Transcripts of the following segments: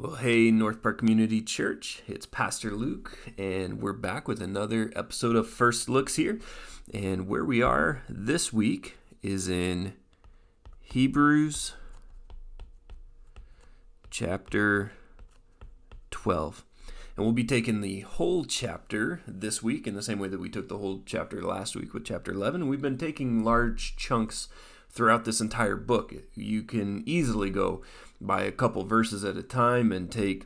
Well, hey, North Park Community Church, it's Pastor Luke, and we're back with another episode of First Looks here. And where we are this week is in Hebrews chapter 12. And we'll be taking the whole chapter this week in the same way that we took the whole chapter last week with chapter 11. We've been taking large chunks throughout this entire book. You can easily go by a couple verses at a time and take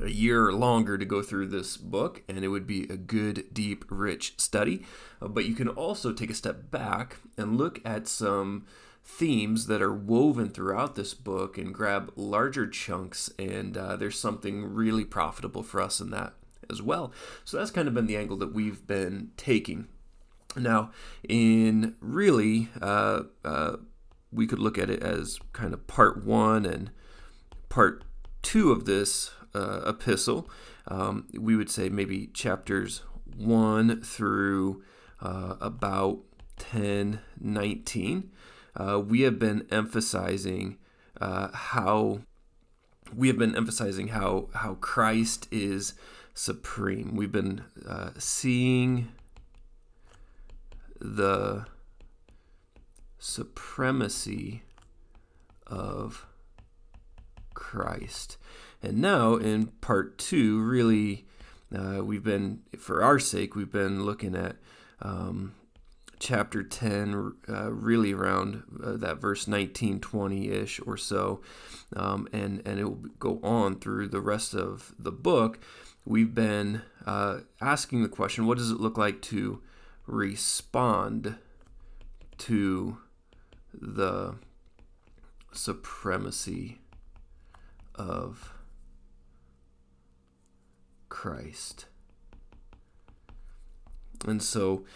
a year or longer to go through this book, and it would be a good, deep, rich study. But you can also take a step back and look at some themes that are woven throughout this book and grab larger chunks, and there's something really profitable for us in that as well. So that's kind of been the angle that we've been taking. Now, in really, we could look at it as kind of part one and part two of this epistle. We would say maybe chapters 1 through about 10, 19. We have been emphasizing how Christ is supreme. We've been seeing the supremacy of Christ. And now in part 2, really, for our sake, we've been looking at chapter 10, really around that verse 19, 20-ish or so, and it will go on through the rest of the book. We've been asking the question, what does it look like to respond to the supremacy of Christ? And so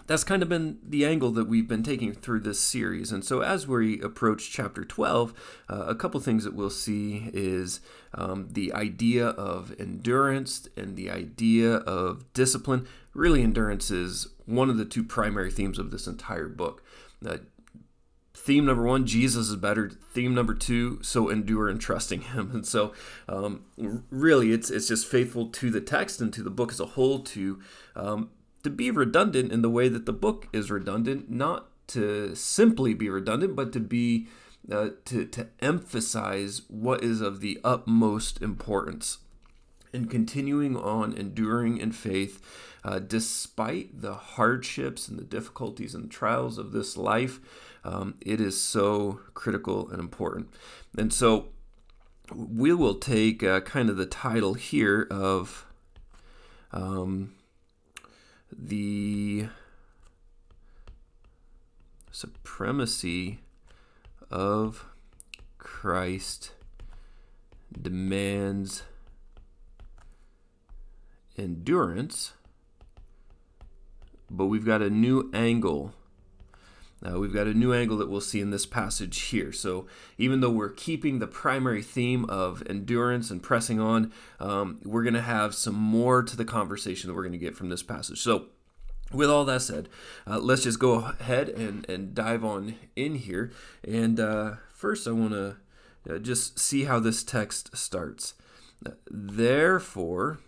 that's kind of been the angle that we've been taking through this series. And so as we approach chapter 12, a couple things that we'll see is the idea of endurance and the idea of discipline. Really, endurance is one of the two primary themes of this entire book. Theme number 1, Jesus is better. Theme number 2, so endure in trusting him. And so really, it's just faithful to the text and to the book as a whole to be redundant in the way that the book is redundant, not to simply be redundant, but to be to emphasize what is of the utmost importance. And continuing on enduring in faith, despite the hardships and the difficulties and trials of this life, it is so critical and important. And so we will take kind of the title here of the supremacy of Christ demands endurance, but we've got a new angle. We've got a new angle that we'll see in this passage here. So even though we're keeping the primary theme of endurance and pressing on, we're going to have some more to the conversation that we're going to get from this passage. So with all that said, let's just go ahead and dive on in here. And first I want to just see how this text starts. Therefore,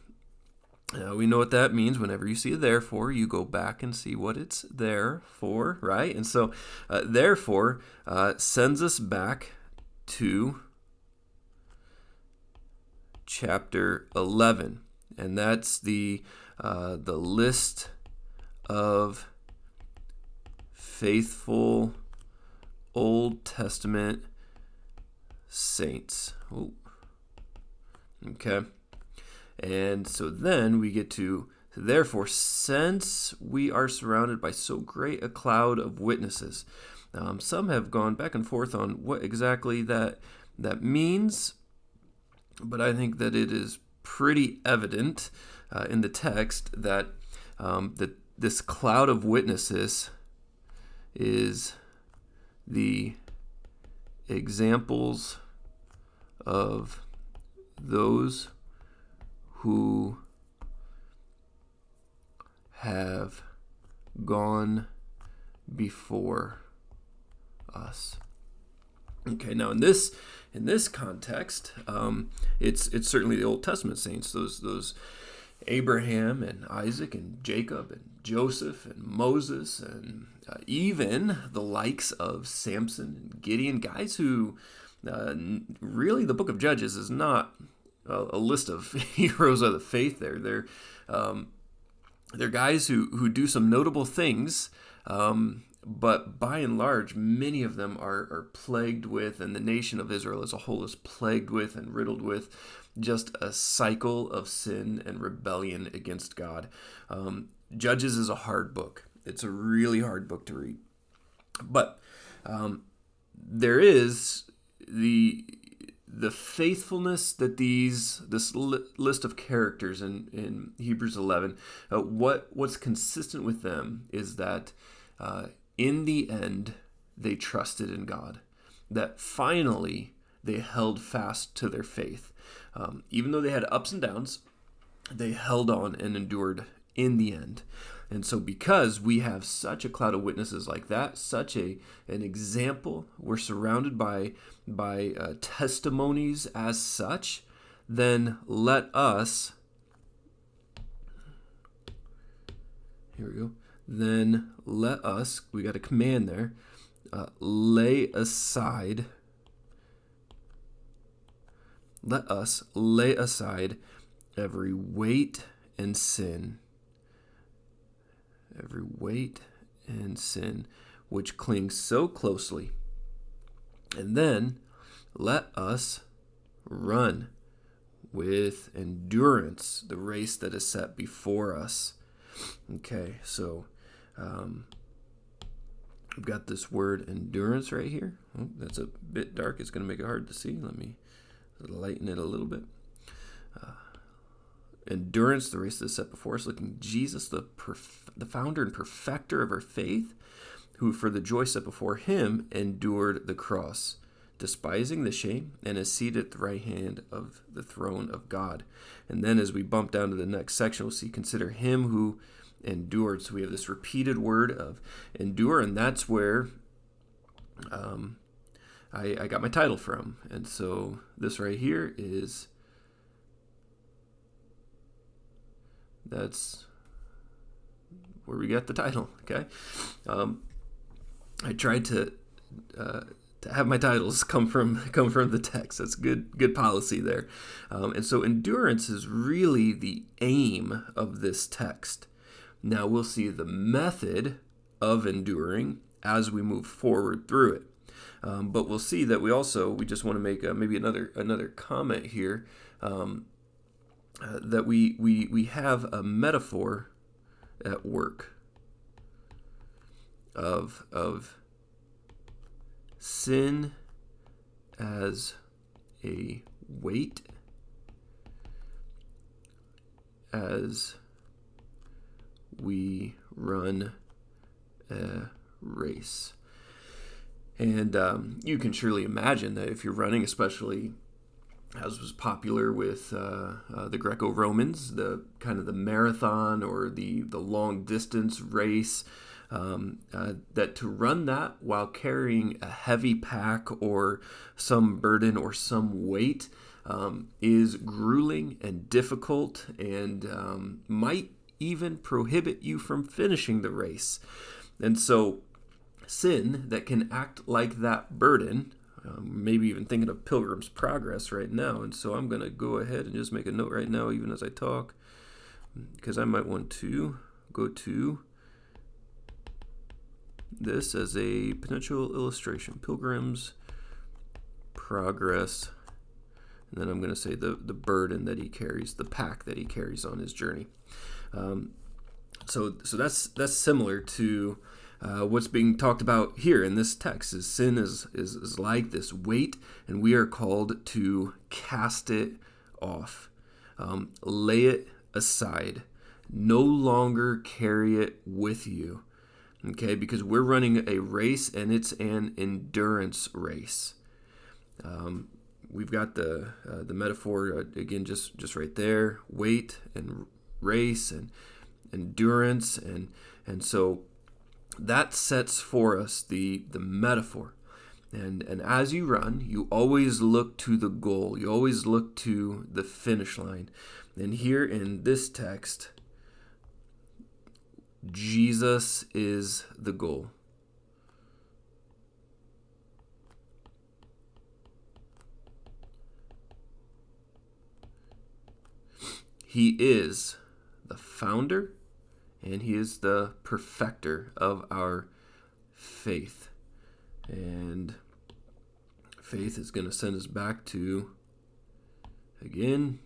we know what that means. Whenever you see a therefore, you go back and see what it's there for, right? And so, therefore, sends us back to chapter 11, and that's the list of faithful Old Testament saints. Ooh. Okay. And so then we get to, therefore, since we are surrounded by so great a cloud of witnesses. Some have gone back and forth on what exactly that means, but I think that it is pretty evident in the text that this cloud of witnesses is the examples of those who have gone before us. Okay, now in this in this context, it's certainly the Old Testament saints, those Abraham and Isaac and Jacob and Joseph and Moses and even the likes of Samson and Gideon, guys who really the book of Judges is not a list of heroes of the faith there. They're guys who do some notable things, but by and large, many of them are plagued with, and the nation of Israel as a whole is plagued with and riddled with just a cycle of sin and rebellion against God. Judges is a hard book. It's a really hard book to read. But there is the faithfulness that this list of characters in Hebrews 11, what's consistent with them is that in the end they trusted in God, that finally they held fast to their faith. Even though they had ups and downs, they held on and endured in the end. And so because we have such a cloud of witnesses like that, such an example, we're surrounded by testimonies as such, then let us, here we go, then let us, we got a command there, let us lay aside every weight and sin, which clings so closely. And then let us run with endurance the race that is set before us. Okay, so we've got this word endurance right here. Oh, that's a bit dark. It's going to make it hard to see. Let me lighten it a little bit. Endurance, the race that is set before us, looking Jesus, the founder and perfecter of our faith, who for the joy set before him endured the cross, despising the shame, and is seated at the right hand of the throne of God. And then as we bump down to the next section, we'll see, consider him who endured. So we have this repeated word of endure, and that's where I got my title from. And so this right here that's where we got the title. Okay, I tried to have my titles come from the text. That's good policy there. And so endurance is really the aim of this text. Now we'll see the method of enduring as we move forward through it. But we'll see that we just want to make maybe another comment here. That we have a metaphor at work of sin as a weight, as we run a race. And you can surely imagine that if you're running, especially as was popular with the Greco-Romans, the kind of the marathon or the long distance race, that to run that while carrying a heavy pack or some burden or some weight is grueling and difficult and might even prohibit you from finishing the race. And so sin that can act like that burden, maybe even thinking of Pilgrim's Progress right now. And so I'm going to go ahead and just make a note right now, even as I talk, because I might want to go to this as a potential illustration. Pilgrim's Progress. And then I'm going to say the burden that he carries, the pack that he carries on his journey. So that's similar to what's being talked about here in this text. Is sin is like this weight, and we are called to cast it off, lay it aside, no longer carry it with you. Okay, because we're running a race, and it's an endurance race. We've got the metaphor again, just right there: weight and race and endurance, and so that sets for us the metaphor. And as you run, you always look to the goal. You always look to the finish line. And here in this text, Jesus is the goal. He is the founder and he is the perfecter of our faith. And faith is going to send us back to, again,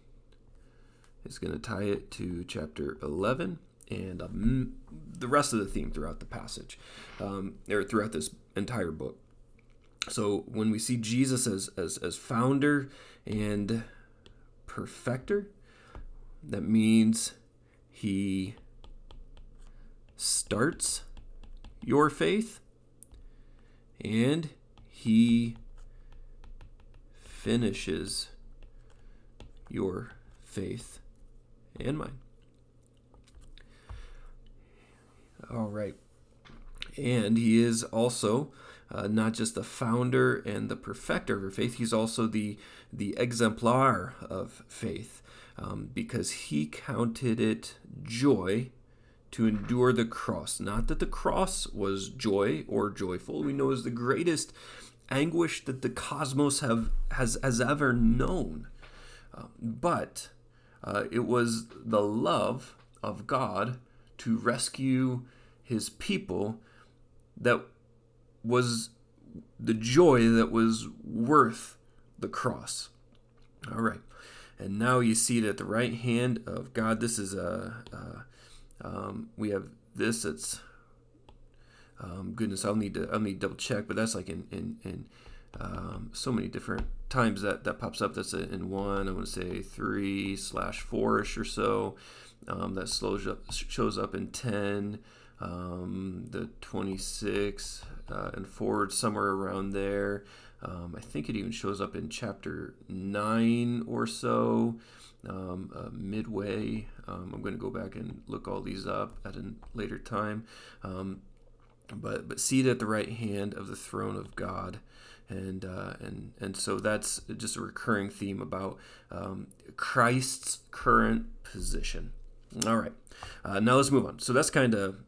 it's going to tie it to chapter 11 and the rest of the theme throughout the passage, or throughout this entire book. So when we see Jesus as founder and perfecter, that means he starts your faith and he finishes your faith and mine. All right. And he is also not just the founder and the perfecter of our faith, he's also the exemplar of faith, because he counted it joy to endure the cross. Not that the cross was joy or joyful. We know is the greatest anguish that the cosmos has ever known. But it was the love of God to rescue his people that was the joy that was worth the cross. All right. And now you see it at the right hand of God. This is we have this. It's goodness. I'll need to double check, but that's like in so many different times that pops up. That's in 1. I want to say 3/4ish or so. That shows up in 10. The 26 and forward, somewhere around there. I think it even shows up in chapter 9 or so, midway. I'm going to go back and look all these up at a later time. But seated at the right hand of the throne of God. And so that's just a recurring theme about Christ's current position. All right, now let's move on. So that's kind of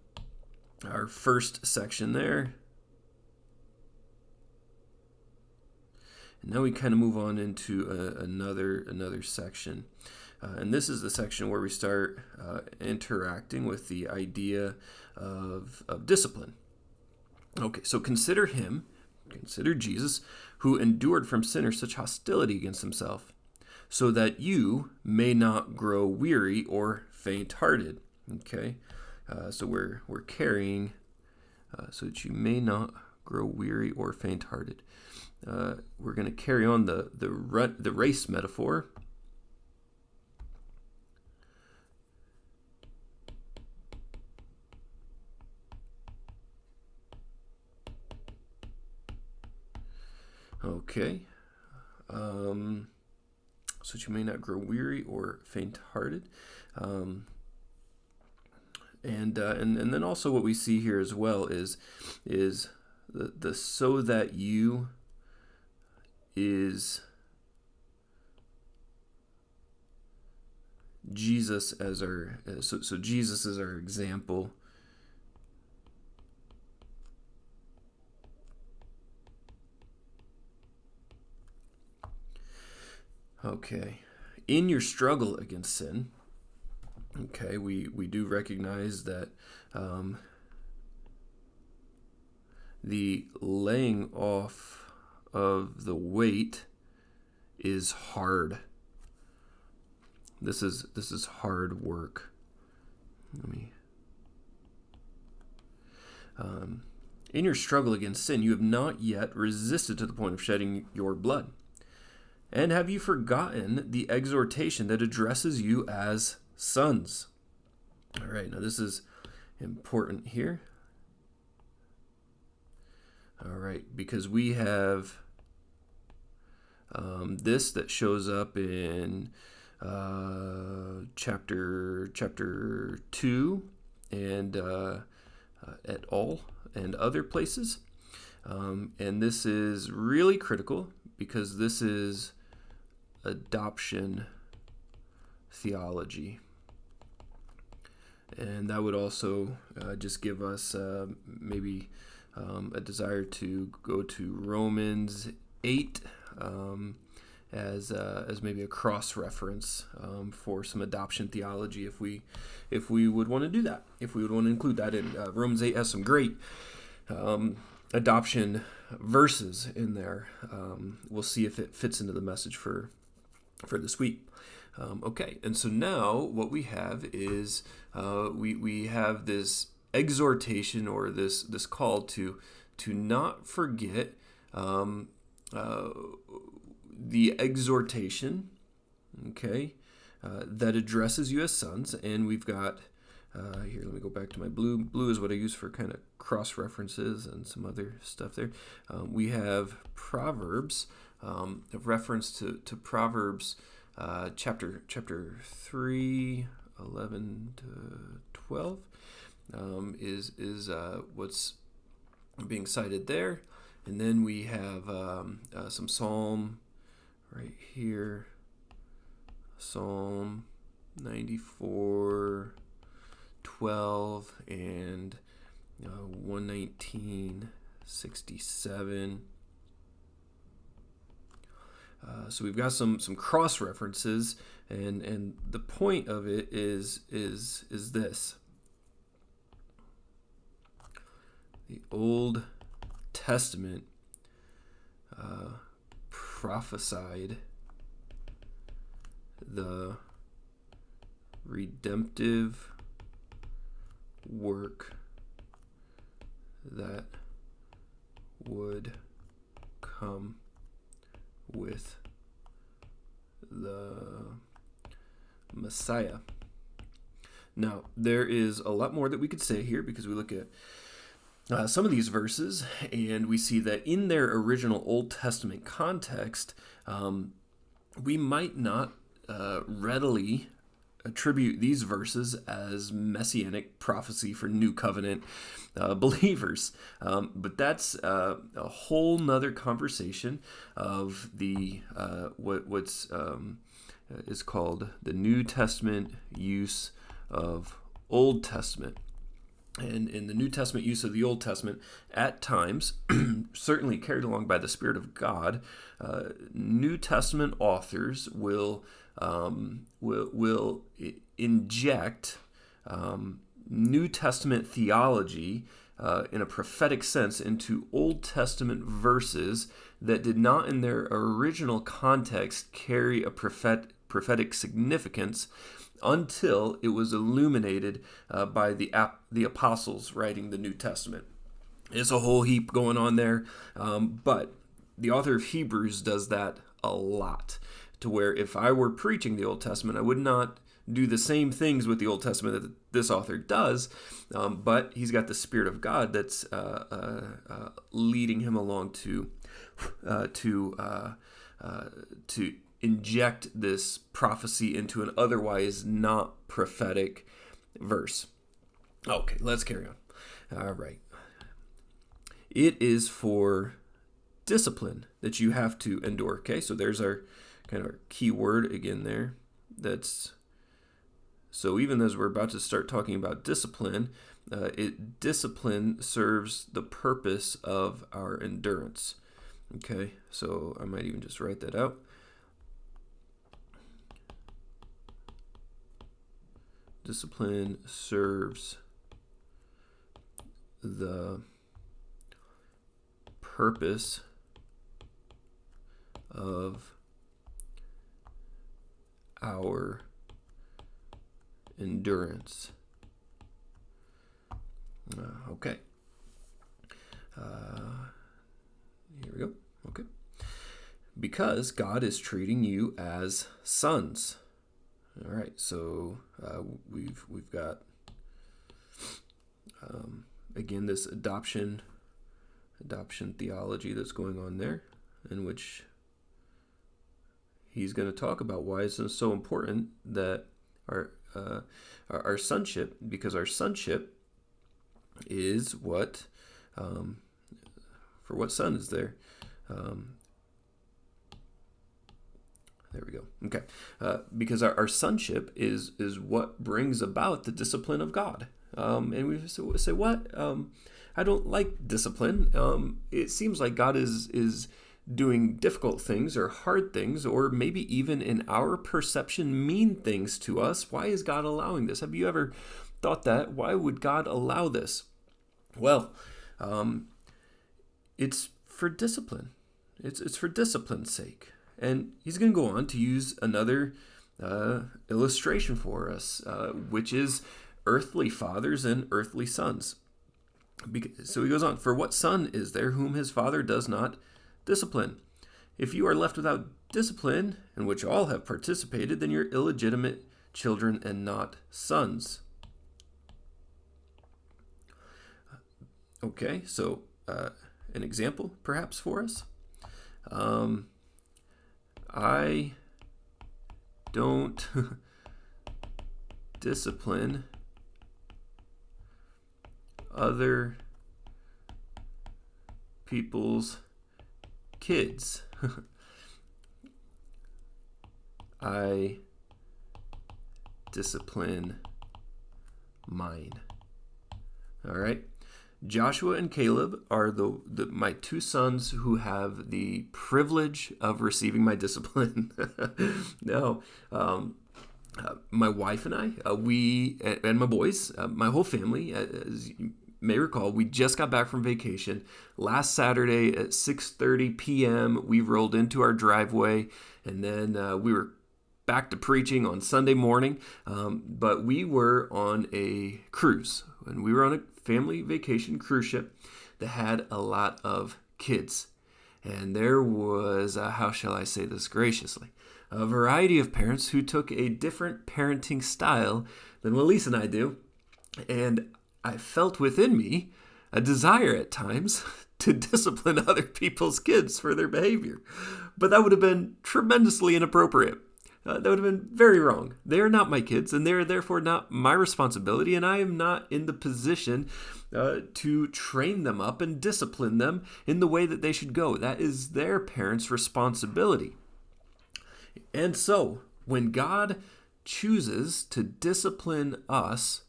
our first section there. And now we kind of move on into another section. And this is the section where we start interacting with the idea of discipline. Okay, so consider Jesus, who endured from sinners such hostility against himself, so that you may not grow weary or faint-hearted. Okay, so we're carrying, so that you may not grow weary or faint-hearted. We're going to carry on the race metaphor. Okay, so that you may not grow weary or faint-hearted, and then also what we see here as well is the so that you is Jesus as our so Jesus is our example. Okay, in your struggle against sin, okay, we do recognize that the laying off of the weight is hard. This is hard work. In your struggle against sin, you have not yet resisted to the point of shedding your blood. And have you forgotten the exhortation that addresses you as sons? All right, now this is important here. All right, because we have this that shows up in chapter 2 and et al. And other places. And this is really critical because this is adoption theology. And that would also just give us maybe a desire to go to Romans 8 as maybe a cross reference for some adoption theology, if we would want to do that, if we would want to include that in Romans 8 has some great adoption verses in there. We'll see if it fits into the message for this week. Okay, and so now what we have is we have this exhortation, or this call to not forget the exhortation, okay, that addresses you as sons. And we've got here, let me go back to my blue. Blue is what I use for kind of cross references and some other stuff there. We have Proverbs, a reference to Proverbs chapter 3, 11 to 12 is what's being cited there. And then we have some Psalm right here, Psalm 94, 12, and 119, 67. So we've got some cross references, and the point of it is this: the Old Testament prophesied the redemptive work that would come with the Messiah. Now, there is a lot more that we could say here, because we look at some of these verses and we see that in their original Old Testament context, we might not readily attribute these verses as messianic prophecy for New Covenant believers. But that's a whole nother conversation of the what's is called the New Testament use of Old Testament. And in the New Testament use of the Old Testament, at times, certainly carried along by the Spirit of God, New Testament authors will inject New Testament theology in a prophetic sense into Old Testament verses that did not, in their original context, carry a prophetic significance until it was illuminated by the apostles writing the New Testament. It's a whole heap going on there, but the author of Hebrews does that a lot, to where if I were preaching the Old Testament, I would not do the same things with the Old Testament that this author does, but he's got the Spirit of God that's leading him along to inject this prophecy into an otherwise not prophetic verse. Okay, let's carry on. All right. It is for discipline that you have to endure. Okay, so there's our kind of our key word again there. So even as we're about to start talking about discipline, discipline serves the purpose of our endurance. Okay, so I might even just write that out. Discipline serves the purpose of our endurance. Okay. Here we go. Okay. Because God is treating you as sons. All right, so we've got again this adoption theology that's going on there, in which he's going to talk about why it's so important that our sonship, because our sonship is what 1 For what son is there? There we go. Okay. Because our sonship is what brings about the discipline of God. And we say, what? I don't like discipline. It seems like God is doing difficult things or hard things, or maybe even in our perception, mean things to us. Why is God allowing this? Have you ever thought that? Why would God allow this? Well, it's for discipline. It's for discipline's sake. And he's going to go on to use another illustration for us, which is earthly fathers and earthly sons. So he goes on, for what son is there whom his father does not discipline? If you are left without discipline, in which all have participated, then you're illegitimate children and not sons. Okay, so an example perhaps for us. I don't discipline other people's kids. I discipline mine. All right. Joshua and Caleb are my two sons who have the privilege of receiving my discipline. Now, my wife and I, we and my boys, my whole family, as you may recall, we just got back from vacation. Last Saturday at 6:30 p.m., we rolled into our driveway, and then we were back to preaching on Sunday morning. But we were on a cruise, and we were on a family vacation cruise ship that had a lot of kids. And there was, how shall I say this graciously, a variety of parents who took a different parenting style than what Lisa and I do. And I felt within me a desire at times to discipline other people's kids for their behavior. But that would have been tremendously inappropriate. That would have been very wrong. They are not my kids, and they are therefore not my responsibility, and I am not in the position to train them up and discipline them in the way that they should go. That is their parents' responsibility. And so, when God chooses to discipline us,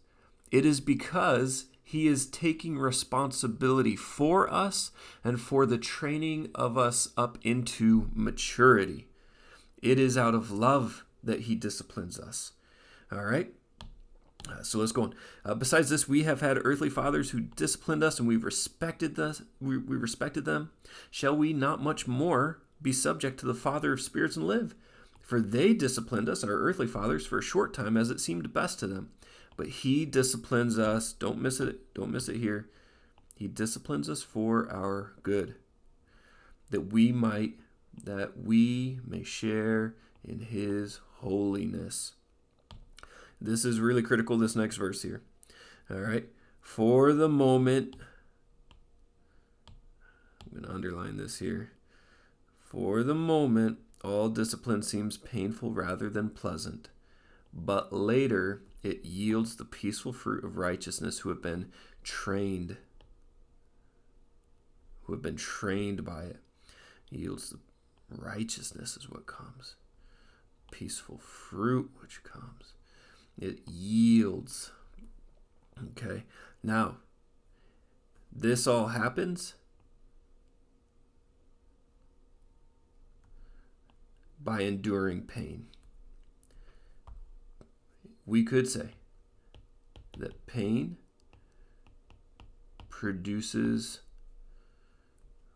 it is because he is taking responsibility for us and for the training of us up into maturity. It is out of love that he disciplines us. All right? So let's go on. Besides this, we have had earthly fathers who disciplined us, and we respected them. Shall we not much more be subject to the Father of spirits and live? For they disciplined us, our earthly fathers, for a short time as it seemed best to them. But he disciplines us. Don't miss it. Don't miss it here. He disciplines us for our good, that we may share in his holiness. This is really critical, this next verse here. All right. For the moment, I'm going to underline this here. For the moment, all discipline seems painful rather than pleasant, but later it yields the peaceful fruit of righteousness who have been trained by it. It yields the righteousness is what comes. Peaceful fruit which comes. It yields. Okay. Now, this all happens by enduring pain. We could say that pain produces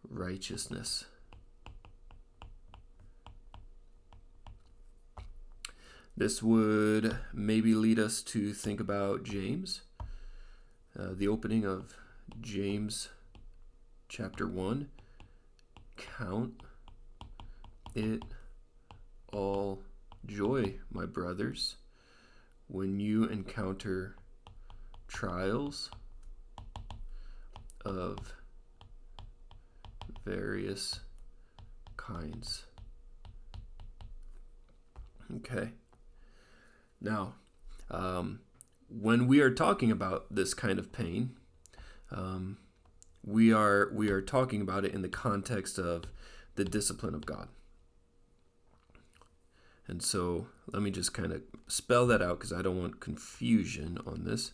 righteousness. This would maybe lead us to think about James, the opening of James chapter 1. Count it all joy, my brothers, when you encounter trials of various kinds. Okay. Now, when we are talking about this kind of pain, we are talking about it in the context of the discipline of God. And so let me just kind of spell that out because I don't want confusion on this.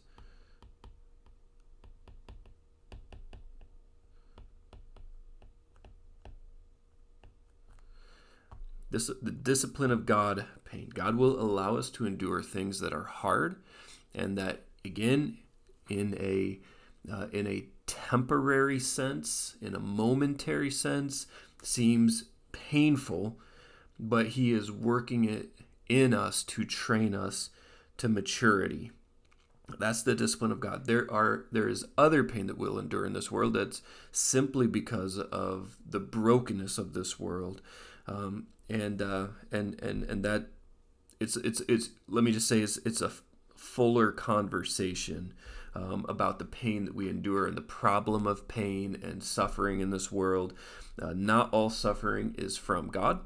The discipline of God, pain. God will allow us to endure things that are hard, and that, again, in a temporary sense, in a momentary sense, seems painful, but He is working it in us to train us to maturity. That's the discipline of God. There is other pain that we'll endure in this world that's simply because of the brokenness of this world. And that it's let me just say it's a fuller conversation about the pain that we endure and the problem of pain and suffering in this world. Not all suffering is from God,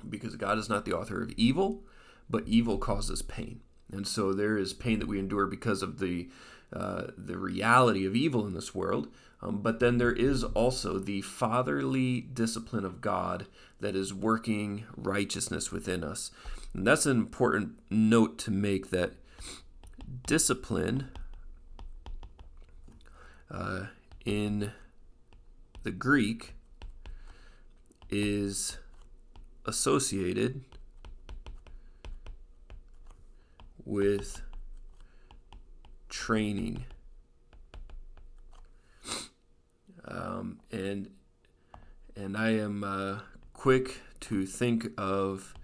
because God is not the author of evil, but evil causes pain. And so there is pain that we endure because of the reality of evil in this world. But then there is also the fatherly discipline of God that is working righteousness within us. And that's an important note to make, that discipline in the Greek is associated with training. And I am quick to think of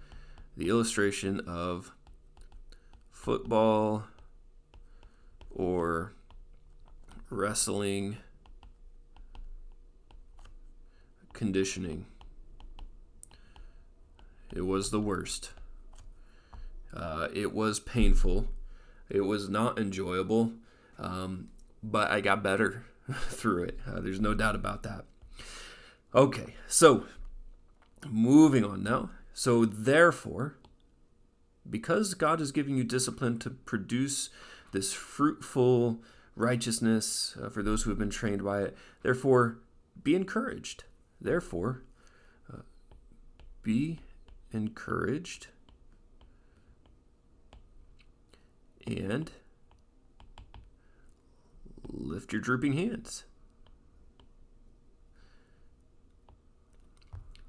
the illustration of football or wrestling conditioning. It was the worst. It was painful. It was not enjoyable, but I got better through it. There's no doubt about that. Okay, so moving on now. So therefore, because God is giving you discipline to produce this fruitful righteousness for those who have been trained by it, therefore, be encouraged. Therefore, be encouraged and lift your drooping hands.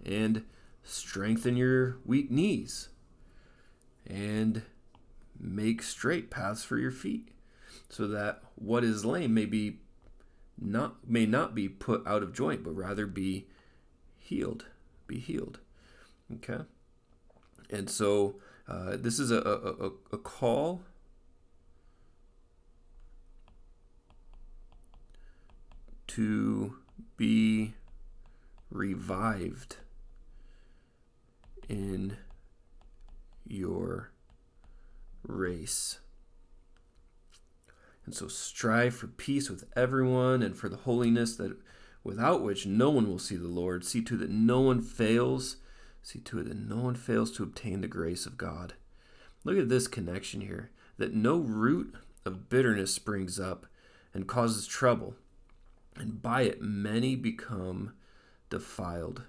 And strengthen your weak knees. And make straight paths for your feet, so that what is lame may not be put out of joint, but rather be healed. Be healed. Okay? And so this is a call to be revived in your race. And so strive for peace with everyone and for the holiness that without which no one will see the Lord. See to it that no one fails. See to it that no one fails to obtain the grace of God. Look at this connection here. That no root of bitterness springs up and causes trouble, and by it many become defiled.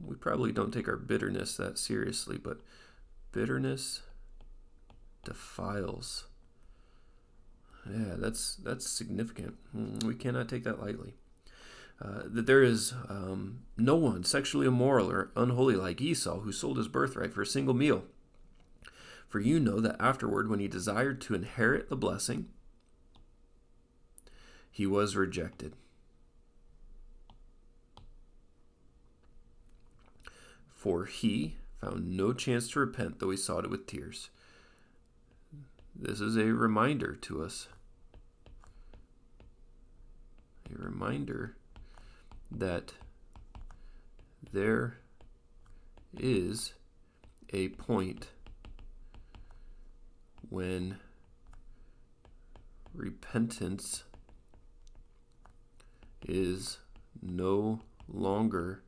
We probably don't take our bitterness that seriously, but bitterness defiles. Yeah, that's significant. We cannot take that lightly. That there is no one sexually immoral or unholy like Esau, who sold his birthright for a single meal. For you know that afterward, when he desired to inherit the blessing, he was rejected. For he found no chance to repent, though he sought it with tears. This is a reminder to us. A reminder that there is a point when repentance is no longer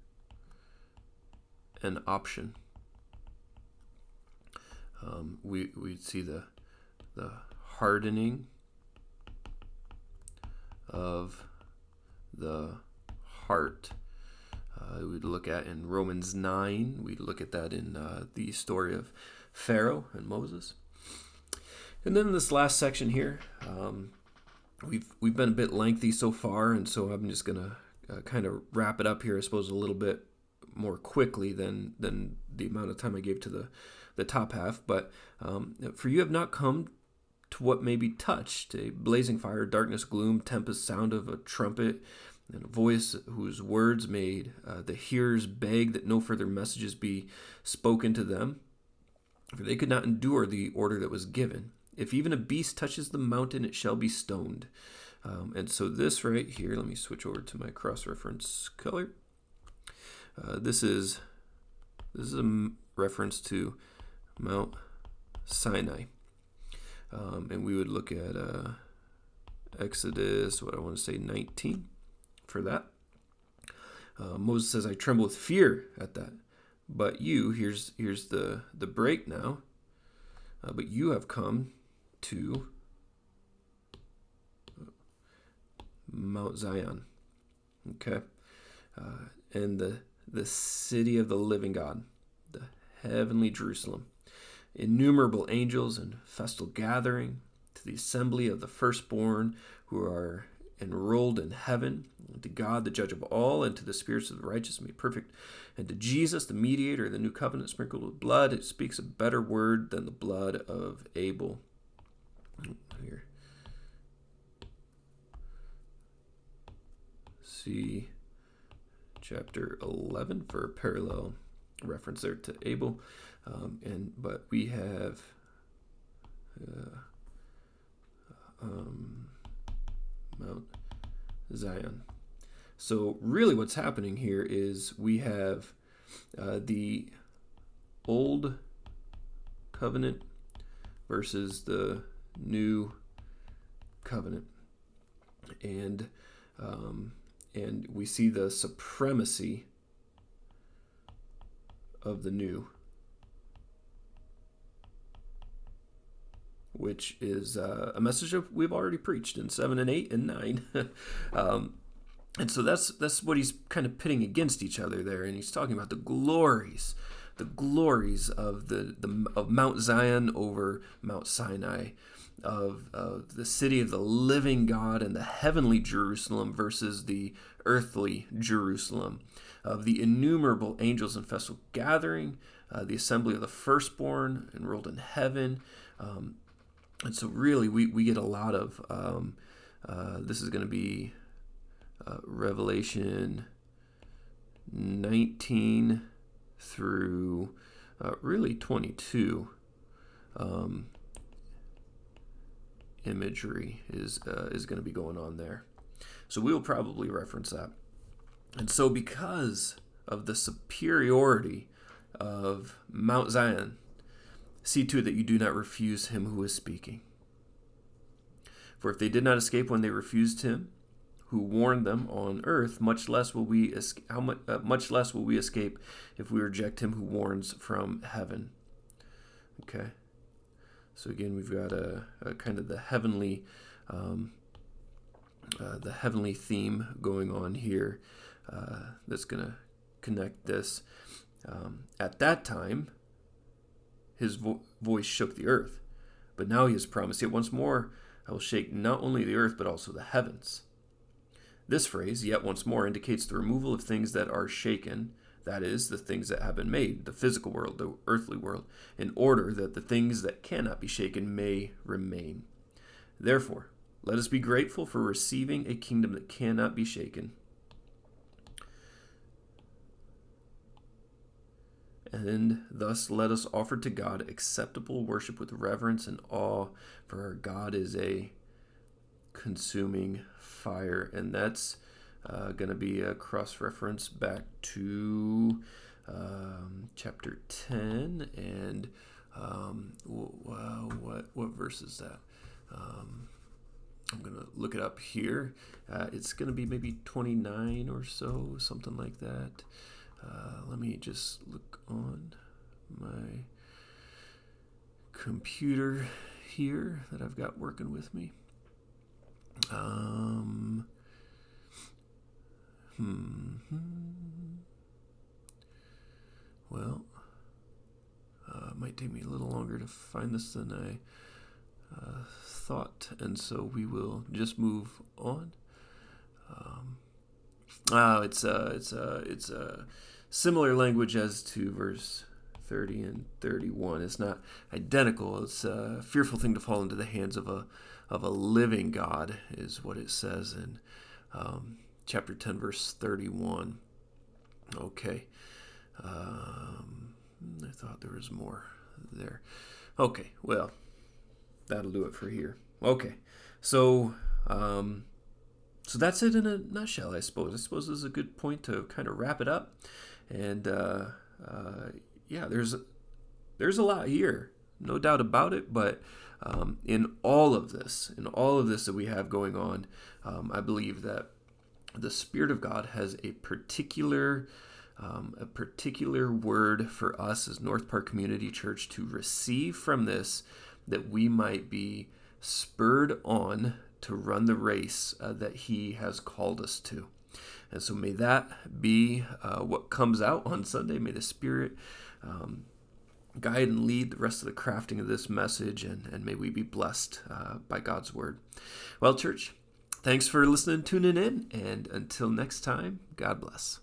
an option. We see the hardening of the heart. We'd look at in Romans 9. We'd look at that in the story of Pharaoh and Moses. And then this last section here, we've been a bit lengthy so far, and so I'm just going to kind of wrap it up here, I suppose, a little bit more quickly than the amount of time I gave to the top half. But for you have not come to what may be touched, a blazing fire, darkness, gloom, tempest, sound of a trumpet, and a voice whose words made the hearers beg that no further messages be spoken to them, for they could not endure the order that was given. If even a beast touches the mountain, it shall be stoned. And so this right here, let me switch over to my cross-reference color. This is a reference to Mount Sinai. And we would look at Exodus, 19 for that. Moses says, I tremble with fear at that. But you, here's the break now. But you have come to Mount Zion. Okay. And the city of the living God, the heavenly Jerusalem. Innumerable angels in festal gathering, to the assembly of the firstborn who are enrolled in heaven, and to God, the judge of all, and to the spirits of the righteous made perfect, and to Jesus, the mediator of the new covenant, sprinkled with blood. It speaks a better word than the blood of Abel. Here. See chapter 11 for a parallel reference there to Abel. But we have Mount Zion. So really what's happening here is we have the old covenant versus the new covenant. And we see the supremacy of the new, which is a message that we've already preached in 7 and 8 and 9. And so that's what he's kind of pitting against each other there, and he's talking about the glories of of Mount Zion over Mount Sinai, of the city of the living God and the heavenly Jerusalem versus the earthly Jerusalem, of the innumerable angels in festal gathering, the assembly of the firstborn enrolled in heaven. And so really we get a lot of, this is going to be Revelation 19 through really 22. Imagery is going to be going on there. So we will probably reference that. And so because of the superiority of Mount Zion, see to it that you do not refuse him who is speaking. For if they did not escape when they refused him who warned them on earth, much less will we escape if we reject him who warns from heaven. Okay. So again, we've got a kind of the heavenly theme going on here that's going to connect this. At that time, his voice shook the earth, but now he has promised, yet once more I will shake not only the earth but also the heavens. This phrase, yet once more, indicates the removal of things that are shaken, that is, the things that have been made, the physical world, the earthly world, in order that the things that cannot be shaken may remain. Therefore, let us be grateful for receiving a kingdom that cannot be shaken. And thus let us offer to God acceptable worship with reverence and awe, for our God is a consuming fire. And that's going to be a cross-reference back to chapter 10. And what verse is that? I'm going to look it up here. It's going to be maybe 29 or so, something like that. Let me just look on my computer here that I've got working with me. Well, it might take me a little longer to find this than I thought, and so we will just move on. It's a similar language as to verse 30 and 31. It's not identical. It's a fearful thing to fall into the hands of a living God, is what it says in chapter 10, verse 31. Okay. I thought there was more there. Okay, well, that'll do it for here. Okay, so that's it in a nutshell, I suppose. I suppose this is a good point to kind of wrap it up. And there's a lot here, no doubt about it. But in all of this that we have going on, I believe that the Spirit of God has a particular word for us as North Park Community Church to receive from this, that we might be spurred on to run the race that He has called us to. And so may that be what comes out on Sunday. May the Spirit guide and lead the rest of the crafting of this message, and may we be blessed by God's Word. Well, church, thanks for listening, tuning in, and until next time, God bless.